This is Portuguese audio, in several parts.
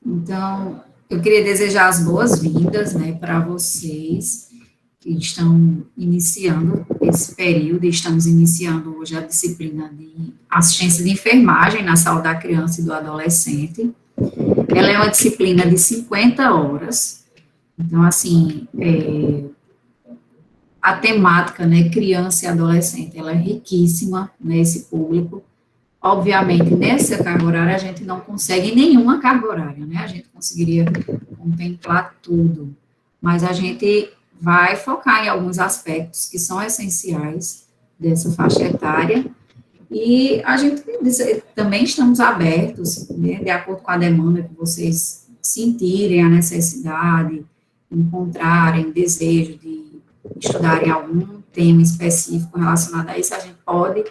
Então, eu queria desejar as boas-vindas, né, para vocês que estão iniciando esse período. Estamos iniciando hoje a disciplina de assistência de enfermagem na saúde da criança e do adolescente. Ela é uma disciplina de 50 horas. Então, assim, a temática, né, criança e adolescente, ela é riquíssima nesse público. Obviamente, nessa carga horária, a gente não consegue nenhuma carga horária, né? A gente conseguiria contemplar tudo, mas a gente vai focar em alguns aspectos que são essenciais dessa faixa etária, e a gente também estamos abertos, né, de acordo com a demanda que vocês sentirem a necessidade, encontrarem desejo de estudarem algum tema específico relacionado a isso, a gente pode,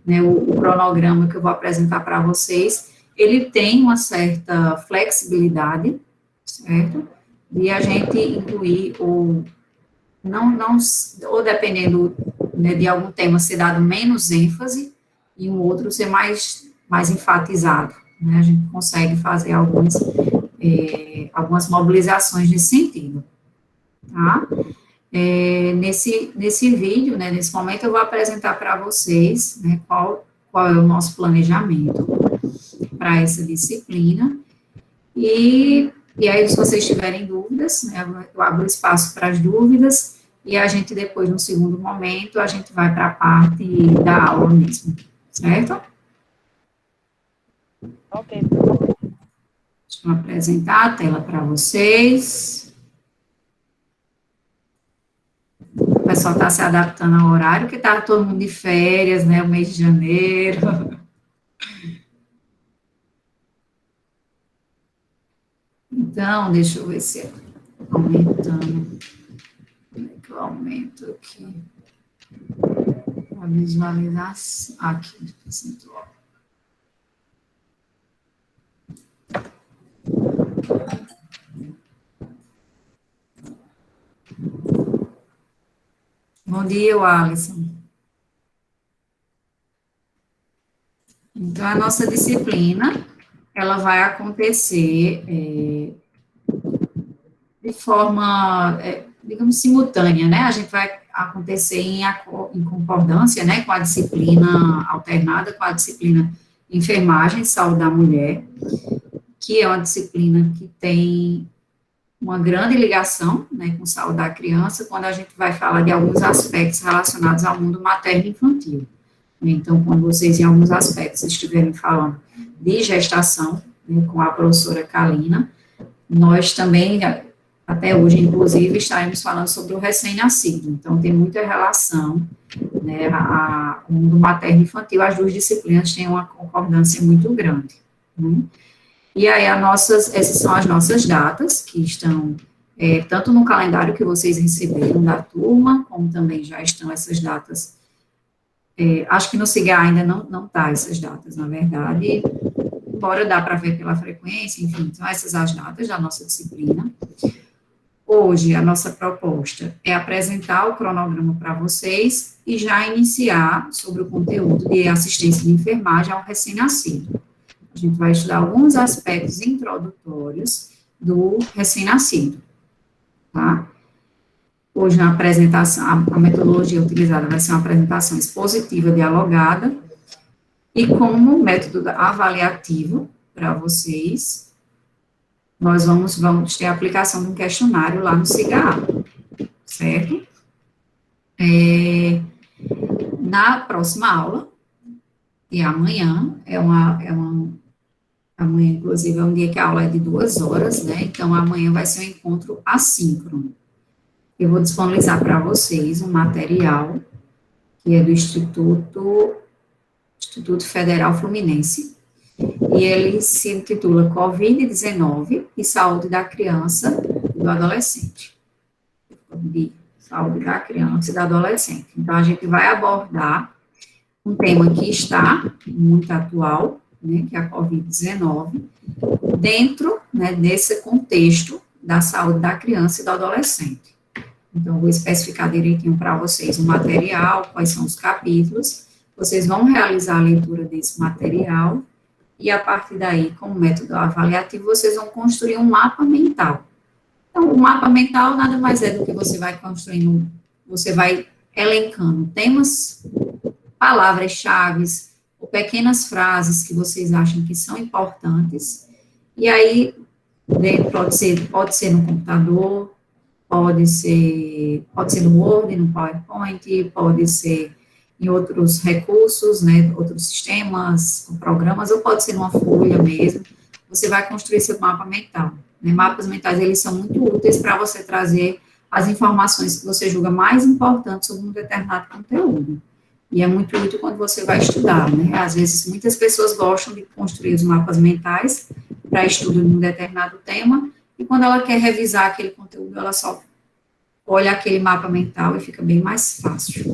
né, o cronograma que eu vou apresentar para vocês, ele tem uma certa flexibilidade, certo? E a gente incluir, ou ou dependendo, né, de algum tema ser dado menos ênfase, e um outro ser mais enfatizado, né? A gente consegue fazer algumas mobilizações nesse sentido, tá? Nesse vídeo, né, nesse momento, eu vou apresentar para vocês, né, qual é o nosso planejamento para essa disciplina, e aí, se vocês tiverem dúvidas, né, eu abro espaço para as dúvidas, e a gente depois, no segundo momento, a gente vai para a parte da aula mesmo, certo? Ok. Deixa eu apresentar a tela para vocês. O pessoal está se adaptando ao horário, porque está todo mundo de férias, né, o mês de janeiro. Então, deixa eu ver se aumentando. Como é que eu aumento aqui? A visualização. Aqui, percentual. Bom dia, Alisson. Então, a nossa disciplina, ela vai acontecer de forma, digamos, simultânea, né? A gente vai acontecer em concordância, né, com a disciplina alternada, com a disciplina enfermagem, saúde da mulher, que é uma disciplina que tem uma grande ligação, né, com saúde da criança, quando a gente vai falar de alguns aspectos relacionados ao mundo materno e infantil. Então, quando vocês, em alguns aspectos, estiverem falando de gestação, né, com a professora Kalina, nós também, até hoje, inclusive, estaremos falando sobre o recém-nascido. Então, tem muita relação, né, o mundo materno e infantil, as duas disciplinas têm uma concordância muito grande, né? E aí, essas são as nossas datas, que estão tanto no calendário que vocês receberam da turma, como também já estão essas datas. Acho que no CIGA ainda não tá essas datas, na verdade, embora dá para ver pela frequência, enfim, são essas as datas da nossa disciplina. Hoje, a nossa proposta é apresentar o cronograma para vocês e já iniciar sobre o conteúdo de assistência de enfermagem ao recém-nascido. A gente vai estudar alguns aspectos introdutórios do recém-nascido, tá? Hoje, na apresentação, a metodologia utilizada vai ser uma apresentação expositiva dialogada, e como método avaliativo para vocês, nós vamos ter a aplicação de um questionário lá no CIGA, certo? Na próxima aula, e amanhã, amanhã, inclusive, é um dia que a aula é de 2 horas, né? Então, amanhã vai ser um encontro assíncrono. Eu vou disponibilizar para vocês um material que é do Instituto Federal Fluminense, e ele se intitula Covid-19 e Saúde da Criança e do Adolescente. Saúde da Criança e do Adolescente. Então, a gente vai abordar um tema que está muito atual, né, que é a Covid-19, dentro, né, desse contexto da saúde da criança e do adolescente. Então, vou especificar direitinho para vocês o material, quais são os capítulos. vocês vão realizar a leitura desse material e, a partir daí, com o método avaliativo, vocês vão construir um mapa mental. Então, o mapa mental nada mais é do que você vai construindo, você vai elencando temas, palavras-chave ou pequenas frases que vocês acham que são importantes, e aí pode ser no computador, pode ser no Word, no PowerPoint, pode ser em outros recursos, né, outros sistemas, programas, ou pode ser numa folha mesmo. Você vai construir seu mapa mental. Né? Mapas mentais, eles são muito úteis para você trazer as informações que você julga mais importantes sobre um determinado conteúdo. E é muito útil quando você vai estudar, né? Às vezes, muitas pessoas gostam de construir os mapas mentais para estudo de um determinado tema, e quando ela quer revisar aquele conteúdo, ela só olha aquele mapa mental e fica bem mais fácil.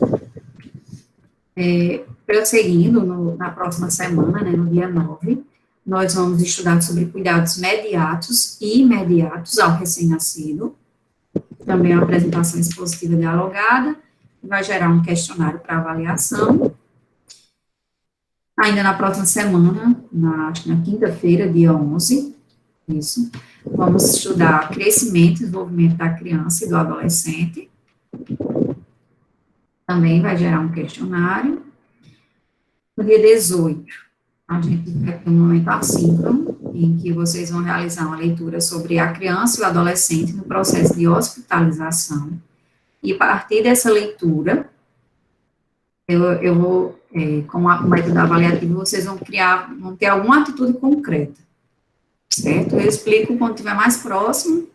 Prosseguindo, na próxima semana, né, no dia 9, nós vamos estudar sobre cuidados mediatos e imediatos ao recém-nascido, também uma apresentação expositiva dialogada, que vai gerar um questionário para avaliação. Ainda na próxima semana, acho que na quinta-feira, dia 11, isso, vamos estudar crescimento e desenvolvimento da criança e do adolescente. Também vai gerar um questionário. No dia 18, a gente vai ter um momento assíncrono, em que vocês vão realizar uma leitura sobre a criança e o adolescente no processo de hospitalização. E a partir dessa leitura, eu vou, com o método avaliativo, vocês vão ter alguma atitude concreta, certo? Eu explico quando estiver mais próximo,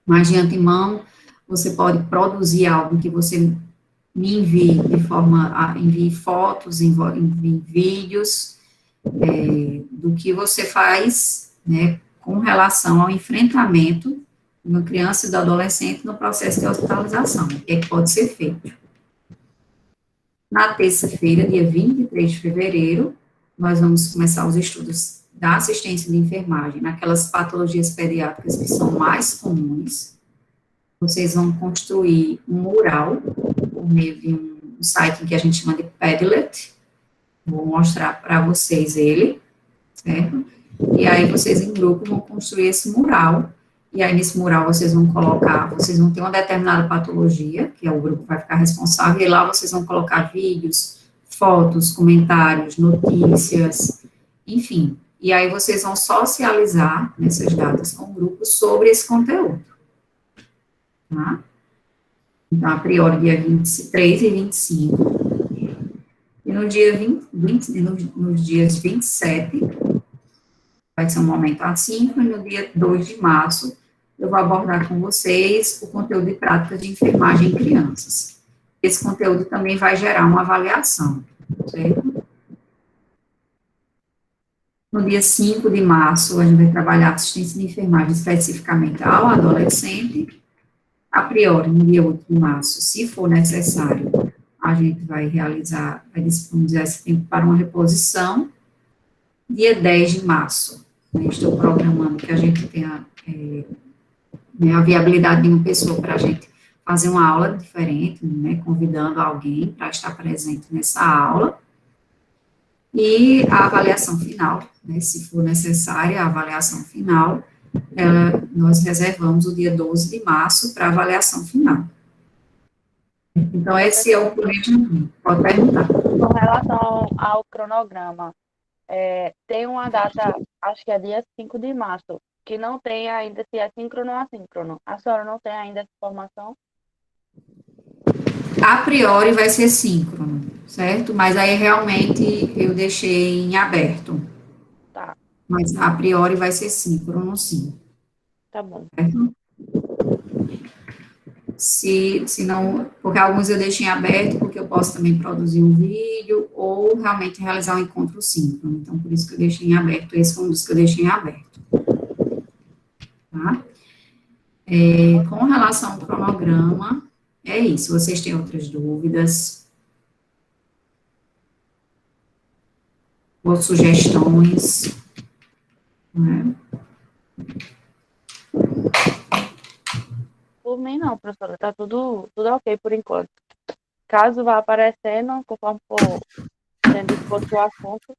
mas de antemão, você pode produzir algo que você me envie envie fotos, envie vídeos, do que você faz, né, com relação ao enfrentamento de uma criança e do adolescente no processo de hospitalização, o que é que pode ser feito. Na terça-feira, dia 23 de fevereiro, nós vamos começar os estudos da assistência de enfermagem naquelas patologias pediátricas que são mais comuns. Vocês vão construir um mural por meio de um site que a gente chama de Padlet. Vou mostrar para vocês ele, certo? E aí vocês em grupo vão construir esse mural, e aí nesse mural vocês vão ter uma determinada patologia, que é o grupo que vai ficar responsável, e lá vocês vão colocar vídeos, fotos, comentários, notícias, enfim. E aí vocês vão socializar nessas datas com o grupo sobre esse conteúdo. Tá? Então, a priori, dia 23 e 25. E no dia nos dias 27, vai ser um momento assíncrono, e no dia 2 de março, eu vou abordar com vocês o conteúdo de práticas de enfermagem em crianças. Esse conteúdo também vai gerar uma avaliação, certo? No dia 5 de março, a gente vai trabalhar assistência de enfermagem especificamente ao adolescente. A priori, no dia 8 de março, se for necessário, a gente vai disponibilizar esse tempo para uma reposição. Dia 10 de março, estou programando que a gente tenha a viabilidade de uma pessoa para a gente fazer uma aula diferente, né, convidando alguém para estar presente nessa aula. E a avaliação final, né, se for necessária, a avaliação final, nós reservamos o dia 12 de março para a avaliação final. Então, esse é o planejamento. Pode perguntar. Com relação ao cronograma, tem uma data, acho que é dia 5 de março, que não tem ainda se é síncrono ou assíncrono. A senhora não tem ainda essa informação? A priori vai ser síncrono, certo? Mas aí realmente eu deixei em aberto. Tá. Mas a priori vai ser síncrono, sim. Tá bom. Certo? Se não, porque alguns eu deixei em aberto, porque eu posso também produzir um vídeo, ou realmente realizar um encontro síncrono. Então, por isso que eu deixei em aberto, esse foi um dos que eu deixei em aberto. Tá? Com relação ao cronograma, é isso. Vocês têm outras dúvidas? Ou sugestões? Né? Por mim não, professora, tá tudo ok por enquanto. Caso vá aparecendo, conforme for estiverem dispostos ao assunto.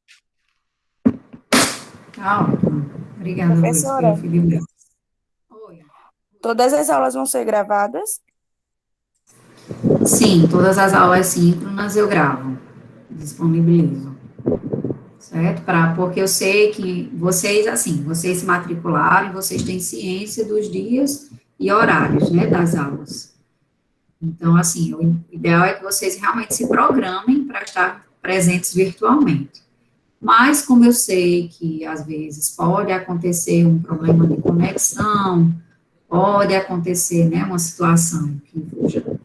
Tá ótimo. Obrigada, Luiz, pelo Professora, feedback. Oi. todas as aulas vão ser gravadas? Sim, todas as aulas síncronas eu gravo, disponibilizo, certo? Porque eu sei que vocês, assim, vocês se matricularam e vocês têm ciência dos dias e horários, né, das aulas. Então, assim, o ideal é que vocês realmente se programem para estar presentes virtualmente. Mas, como eu sei que, às vezes, pode acontecer um problema de conexão, pode acontecer, né, uma situação que fuja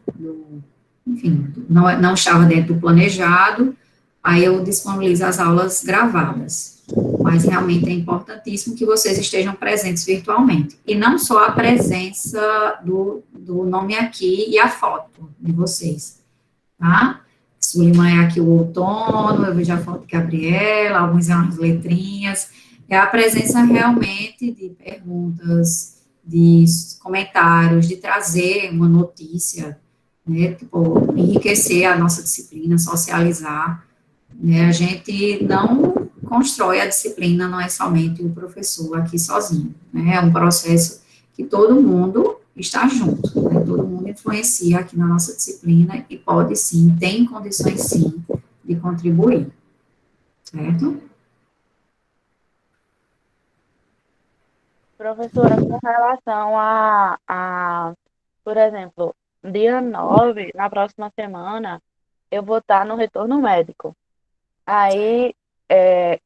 enfim, não estava dentro do planejado, aí eu disponibilizo as aulas gravadas. Mas realmente é importantíssimo que vocês estejam presentes virtualmente. E não só a presença do nome aqui e a foto de vocês, tá? Suliman é aqui o outono, eu vejo a foto de Gabriela, alguns são as letrinhas. É a presença realmente de perguntas, de comentários, de trazer uma notícia, né, tipo, enriquecer a nossa disciplina, socializar, né, a gente não constrói a disciplina, não é somente o professor aqui sozinho, né, é um processo que todo mundo está junto, né, todo mundo influencia aqui na nossa disciplina e pode sim, tem condições sim, de contribuir, certo? Professora, com relação por exemplo, dia 9 na próxima semana, eu vou estar no retorno médico. Aí,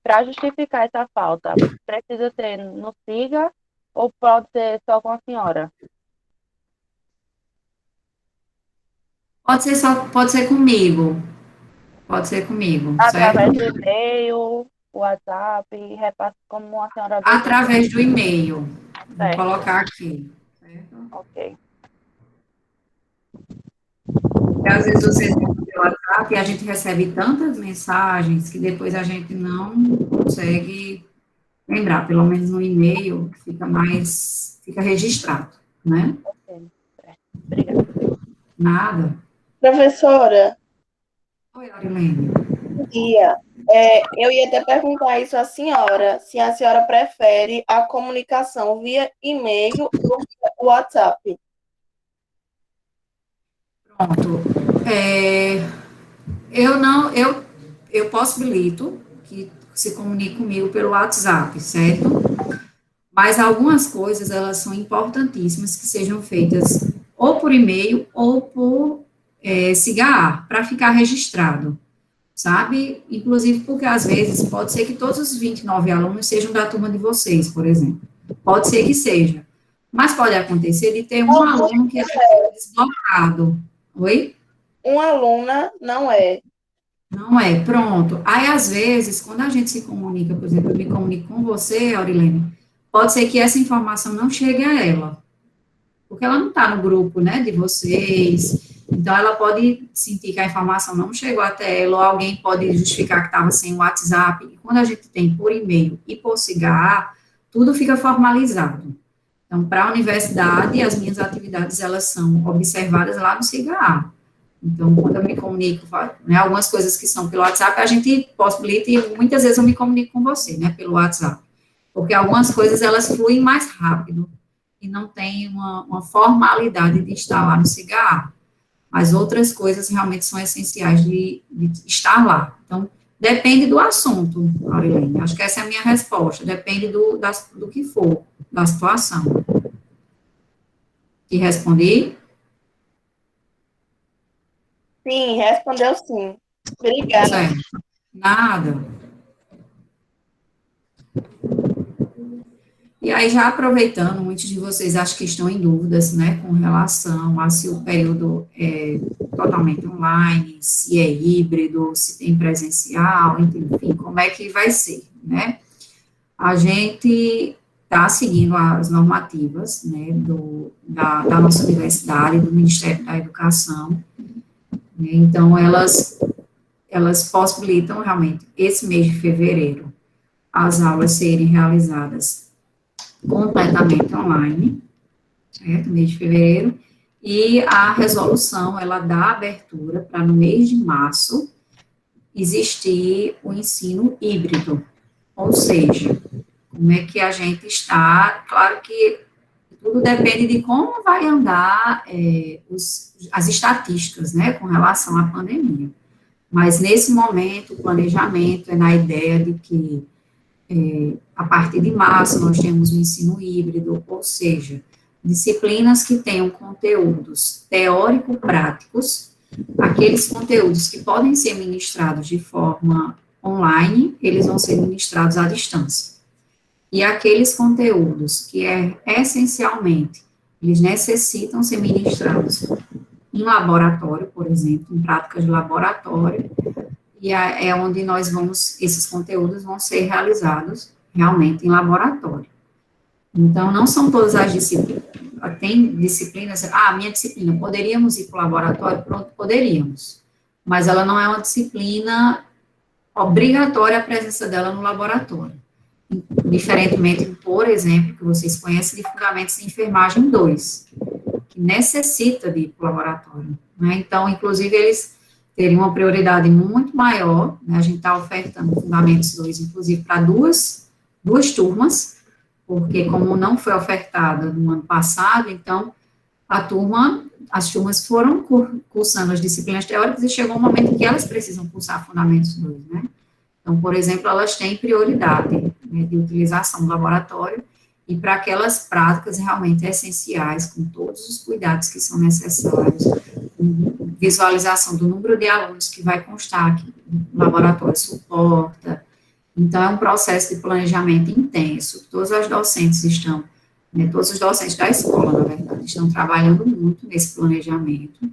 para justificar essa falta, precisa ser no SIGA ou pode ser só com a senhora? Pode ser comigo, pode ser comigo, Através certo? do e-mail, WhatsApp, repasse como a senhora deseja. Através do e-mail, vou Certo, colocar aqui, certo? ok. Porque às vezes vocês vão pelo WhatsApp e a gente recebe tantas mensagens que depois a gente não consegue lembrar, pelo menos no e-mail fica registrado, né? Ok, certo. Obrigada. Nada. Professora, Oi, Aurilene. bom dia. Eu ia até perguntar isso à senhora, se a senhora prefere a comunicação via e-mail ou via WhatsApp. Pronto. Eu possibilito que se comunique comigo pelo WhatsApp, certo? Mas algumas coisas, elas são importantíssimas que sejam feitas ou por e-mail ou por cigarro, para ficar registrado, sabe? Inclusive porque, às vezes, pode ser que todos os 29 alunos sejam da turma de vocês, por exemplo. Pode ser que seja. Mas pode acontecer de ter um aluno que é deslocado. Oi? Uma aluna não é. Não é, pronto. Aí, às vezes, quando a gente se comunica, por exemplo, eu me comunico com você, Aurilene, pode ser que essa informação não chegue a ela, porque ela não está no grupo, né, de vocês, então ela pode sentir que a informação não chegou até ela, ou alguém pode justificar que estava sem o WhatsApp, e quando a gente tem por e-mail e por cigarro, tudo fica formalizado. Então, para a universidade, as minhas atividades, elas são observadas lá no cigarro. Então, quando eu me comunico, né, algumas coisas que são pelo WhatsApp, a gente possibilita, e muitas vezes eu me comunico com você, né, pelo WhatsApp, porque algumas coisas, elas fluem mais rápido, e não tem uma formalidade de estar lá no cigarro, mas outras coisas realmente são essenciais de estar lá. Então, depende do assunto, Aurilene, acho que essa é a minha resposta, depende do que for, da situação. Te respondi? Sim, respondeu sim. Obrigada. Certo. Nada. E aí, já aproveitando, muitos de vocês acho que estão em dúvidas, né, com relação a se o período é totalmente online, se é híbrido, se tem presencial, enfim, como é que vai ser, né? A gente está seguindo as normativas, né, da nossa universidade, do Ministério da Educação, né, então elas possibilitam realmente esse mês de fevereiro as aulas serem realizadas completamente online, certo? Mês de fevereiro, e a resolução, ela dá abertura para no mês de março existir o ensino híbrido, ou seja, como é que a gente está, claro que tudo depende de como vai andar as estatísticas, né, com relação à pandemia. Mas, nesse momento, o planejamento é na ideia de que, a partir de março, nós temos o ensino híbrido, ou seja, disciplinas que tenham conteúdos teórico-práticos, aqueles conteúdos que podem ser ministrados de forma online, eles vão ser ministrados à distância. E aqueles conteúdos que essencialmente, eles necessitam ser ministrados em laboratório, por exemplo, em práticas de laboratório, e é onde esses conteúdos vão ser realizados realmente em laboratório. Então, não são todas as disciplinas. Tem disciplinas, minha disciplina, poderíamos ir para o laboratório? Pronto, poderíamos. Mas ela não é uma disciplina obrigatória a presença dela no laboratório. Diferentemente, por exemplo, que vocês conhecem de Fundamentos de Enfermagem 2, que necessita de ir para o laboratório, né? Então, inclusive, eles teriam uma prioridade muito maior, né? A gente está ofertando Fundamentos 2, inclusive, para duas turmas, porque como não foi ofertada no ano passado, então, as turmas foram cursando as disciplinas teóricas e chegou um momento em que elas precisam cursar Fundamentos 2, né? Então, por exemplo, elas têm prioridade, né, de utilização do laboratório e para aquelas práticas realmente essenciais, com todos os cuidados que são necessários, visualização do número de alunos que vai constar que o laboratório suporta. Então, é um processo de planejamento intenso. Todos os docentes da escola, na verdade, estão trabalhando muito nesse planejamento,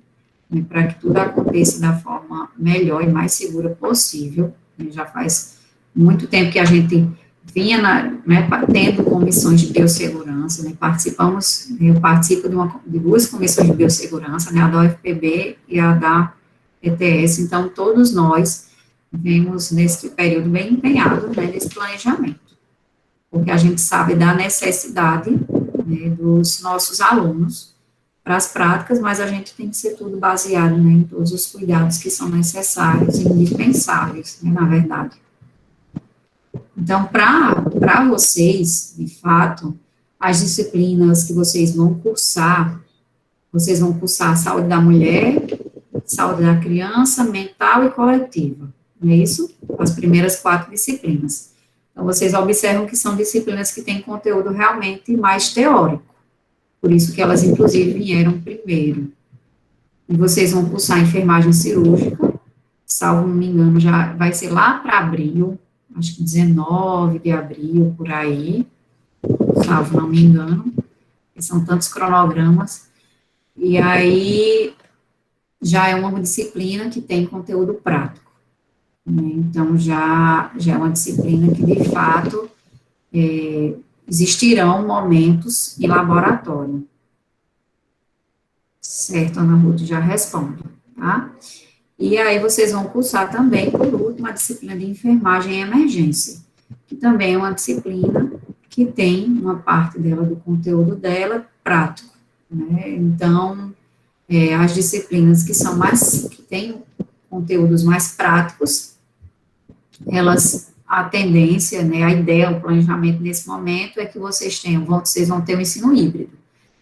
né, para que tudo aconteça da forma melhor e mais segura possível. Já faz muito tempo que a gente vinha tendo comissões de biossegurança, né, eu participo de duas comissões de biossegurança, né, a da UFPB e a da ETS, então todos nós vemos nesse período bem empenhados, né, nesse planejamento, porque a gente sabe da necessidade, né, dos nossos alunos para as práticas, mas a gente tem que ser tudo baseado, né, em todos os cuidados que são necessários e indispensáveis, né, na verdade. Então, para vocês, de fato, as disciplinas que vocês vão cursar saúde da mulher, saúde da criança, mental e coletiva, não é isso? As primeiras 4 disciplinas. Então, vocês observam que são disciplinas que têm conteúdo realmente mais teórico, por isso que elas, inclusive, vieram primeiro. E vocês vão cursar enfermagem cirúrgica, salvo não me engano, já vai ser lá para abril, acho que 19 de abril, por aí, salvo não me engano, que são tantos cronogramas, e aí já é uma disciplina que tem conteúdo prático, né? Então, já é uma disciplina que, de fato, existirão momentos em laboratório. Certo, Ana Ruth, já respondo, tá? E aí vocês vão cursar também, por último, a disciplina de enfermagem em emergência, que também é uma disciplina que tem uma parte dela, do conteúdo dela, prático, né? Então, as disciplinas que têm conteúdos mais práticos, a tendência, né, a ideia, o planejamento nesse momento é que vocês vão ter um ensino híbrido.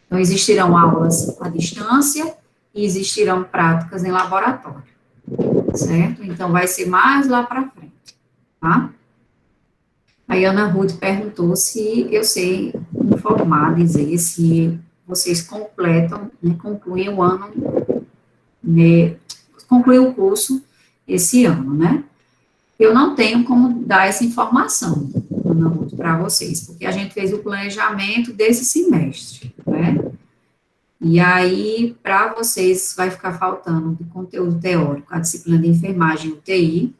Então, existirão aulas à distância e existirão práticas em laboratório, certo? Então, vai ser mais lá para frente, tá? Aí, Ana Ruth perguntou se eu sei informar, dizer se vocês completam, né, concluem o ano, né, concluem o curso esse ano, né? Eu não tenho como dar essa informação, Ana Ruth, para vocês, porque a gente fez o planejamento desse semestre, né? E aí, para vocês, vai ficar faltando de conteúdo teórico a disciplina de enfermagem UTI,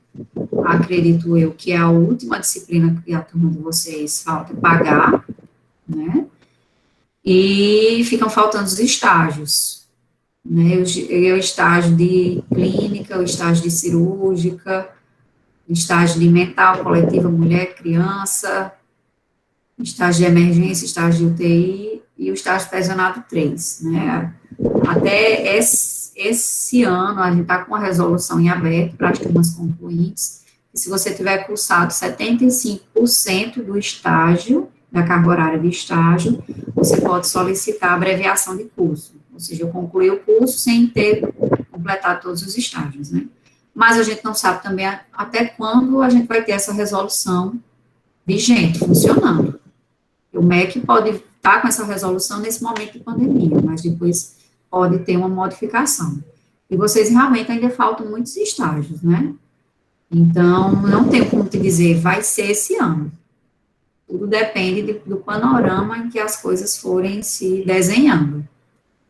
acredito eu que é a última disciplina que a turma de vocês falta pagar, né? E ficam faltando os estágios, né? O estágio de clínica, o estágio de cirúrgica, estágio de mental, coletiva, mulher, criança, estágio de emergência, estágio de UTI e o estágio supervisionado 3, né? Até esse ano, a gente está com a resolução em aberto para as turmas concluintes, e se você tiver cursado 75% do estágio, da carga horária de estágio, você pode solicitar a abreviação de curso, ou seja, eu concluí o curso sem ter completado todos os estágios, né? Mas a gente não sabe também até quando a gente vai ter essa resolução vigente, funcionando. O MEC pode estar com essa resolução nesse momento de pandemia, mas depois pode ter uma modificação. E vocês realmente ainda faltam muitos estágios, né? Então, não tenho como te dizer, vai ser esse ano. Tudo depende do panorama em que as coisas forem se desenhando,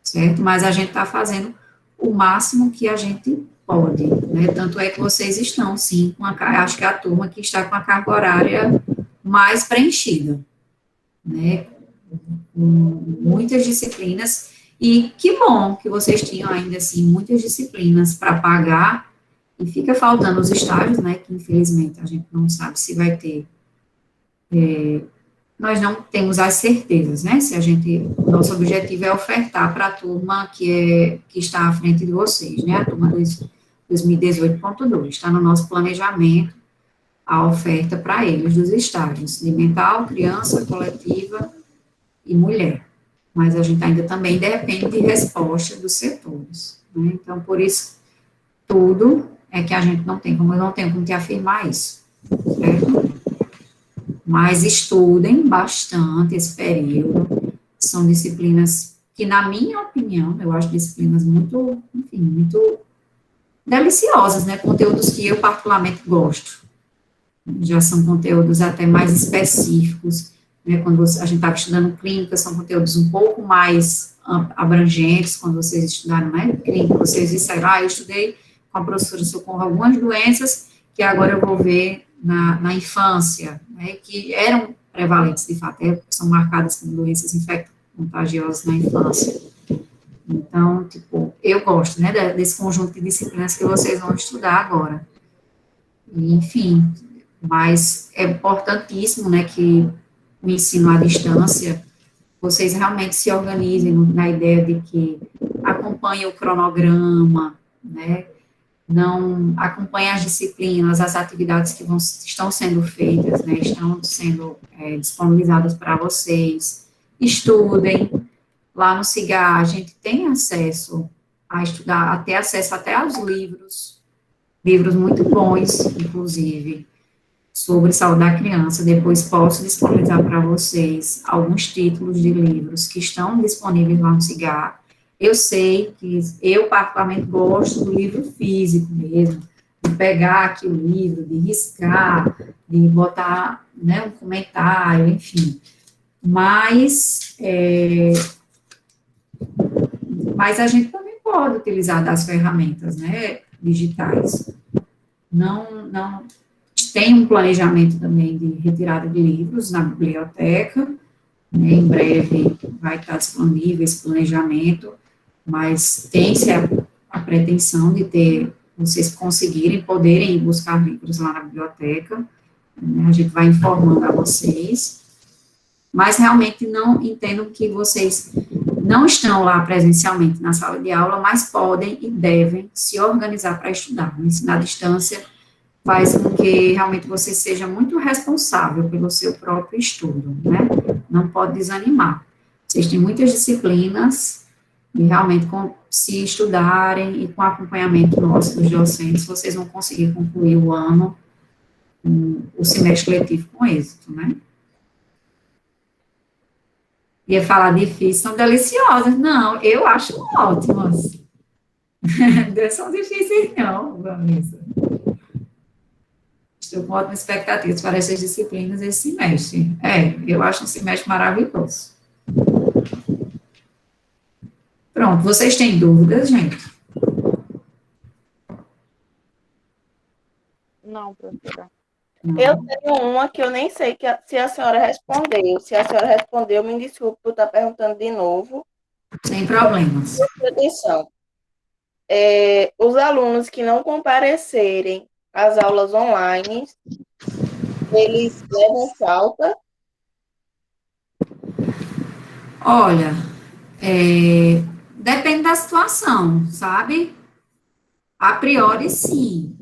certo? Mas a gente está fazendo o máximo que a gente pode, né? Tanto é que vocês estão, sim, acho que é a turma que está com a carga horária mais preenchida, né? Com muitas disciplinas, e que bom que vocês tinham ainda, assim, muitas disciplinas para pagar, e fica faltando os estágios, né, que infelizmente a gente não sabe se vai ter, nós não temos as certezas, né, se a gente, o nosso objetivo é ofertar para a turma que está à frente de vocês, né, a turma 2018.2, está no nosso planejamento a oferta para eles dos estágios de mental, criança, coletiva e mulher, mas a gente ainda também depende de resposta dos setores, né, então por isso tudo é que a gente não tem como, eu não tenho como te afirmar isso, certo? Mas estudem bastante esse período, são disciplinas que, na minha opinião, eu acho disciplinas muito, enfim, muito deliciosas, né, conteúdos que eu particularmente gosto, já são conteúdos até mais específicos, né, quando a gente estava estudando clínica, são conteúdos um pouco mais abrangentes, quando vocês estudaram, né, clínica, vocês disseram, eu estudei com a professora Socorro algumas doenças que agora eu vou ver na infância, né, que eram prevalentes, de fato, são marcadas como doenças infecto-contagiosas na infância. Então, tipo, eu gosto, né, desse conjunto de disciplinas que vocês vão estudar agora. E, enfim, mas é importantíssimo, né, que o ensino à distância, vocês realmente se organizem na ideia de que acompanhem o cronograma, né, não acompanhem as disciplinas, as atividades que estão sendo feitas, né, estão sendo disponibilizadas para vocês, estudem, lá no CIGA a gente tem acesso a estudar, a ter acesso até aos livros muito bons, inclusive, sobre saúde da criança. Depois posso disponibilizar para vocês alguns títulos de livros que estão disponíveis lá no CIGA. Eu sei que eu, particularmente, gosto do livro físico mesmo, de pegar aqui o livro, de riscar, de botar, né, um comentário, enfim. Mas a gente também pode utilizar das ferramentas, né, digitais. Não tem um planejamento também de retirada de livros na biblioteca, né, em breve vai estar disponível esse planejamento, mas tem-se a pretensão de ter, vocês conseguirem, poderem ir buscar livros lá na biblioteca, né, a gente vai informando a vocês, mas realmente não entendo que vocês não estão lá presencialmente na sala de aula, mas podem e devem se organizar para estudar. O ensino à distância faz com que realmente você seja muito responsável pelo seu próprio estudo, né? Não pode desanimar. Vocês têm muitas disciplinas e realmente, se estudarem e com acompanhamento nosso dos docentes, vocês vão conseguir concluir o ano, o semestre letivo com êxito, né? Ia falar difícil, são deliciosas. Não, eu acho ótimas. Não são difíceis, não, Vanessa. Estou com ótimas expectativas para essas disciplinas esse semestre. Eu acho um semestre maravilhoso. Pronto, vocês têm dúvidas, gente? Não, professora. Não. Eu tenho uma que eu nem sei se a senhora respondeu. Se a senhora respondeu, me desculpe por estar perguntando de novo. Sem problemas. Atenção. Os alunos que não comparecerem às aulas online, eles levam falta? Olha, depende da situação, sabe? A priori, sim.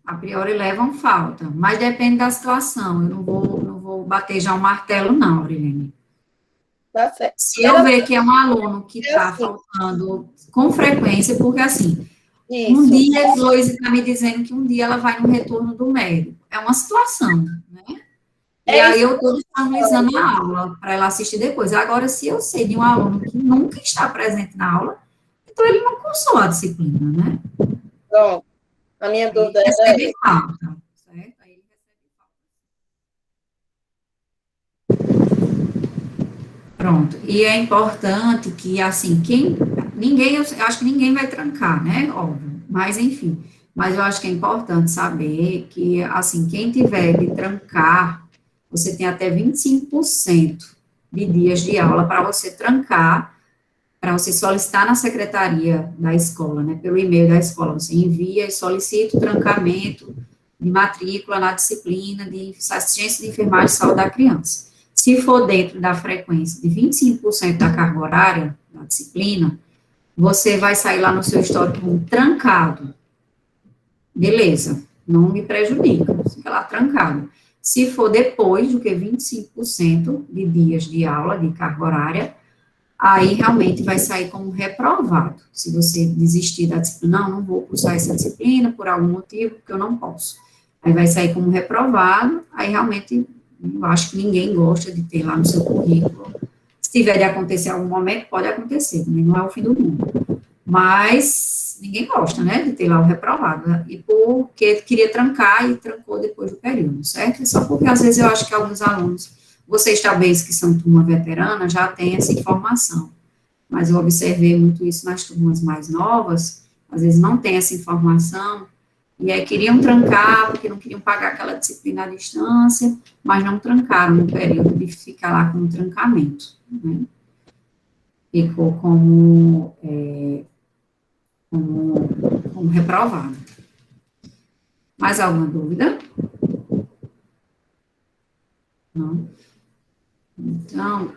A priori levam falta, mas depende da situação. Eu não vou bater já um martelo, não, Aurilene. Tá certo. Se eu ver que é um aluno que É está assim. faltando com frequência, porque assim, um Isso. dia, Loise está me dizendo que um dia ela vai no retorno do médico. É uma situação, né? E É aí isso. eu estou disponibilizando a aula para ela assistir depois. Agora, se eu sei de um aluno que nunca está presente na aula, então ele não cursou a disciplina, né? Pronto. A minha dúvida Ele era recebe falta, certo? Aí ele recebe falta. Pronto. E é importante que, assim, eu acho que ninguém vai trancar, né? Óbvio. Mas, enfim. Mas eu acho que é importante saber que, assim, quem tiver de trancar, você tem até 25% de dias de aula para você trancar, para você solicitar na secretaria da escola, né, pelo e-mail da escola, você envia e solicita o trancamento de matrícula na disciplina de assistência de enfermagem e saúde da criança. Se for dentro da frequência de 25% da carga horária da disciplina, você vai sair lá no seu histórico como trancado. Beleza, não me prejudica, fica lá trancado. Se for depois do que 25% de dias de aula, de carga horária, aí realmente vai sair como reprovado. Se você desistir da disciplina, não vou cursar essa disciplina por algum motivo, porque eu não posso. Aí vai sair como reprovado, aí realmente eu acho que ninguém gosta de ter lá no seu currículo. Se tiver de acontecer algum momento, pode acontecer, também não é o fim do mundo. Mas ninguém gosta, né, de ter lá o reprovado, né? E porque queria trancar e trancou depois do período, certo? Só porque às vezes eu acho que alguns alunos, vocês talvez que são turma veterana, já têm essa informação, mas eu observei muito isso nas turmas mais novas, às vezes não tem essa informação, e aí queriam trancar, porque não queriam pagar aquela disciplina à distância, mas não trancaram no período de ficar lá com o trancamento, né? Ficou como reprovado. Mais alguma dúvida? Não? Então,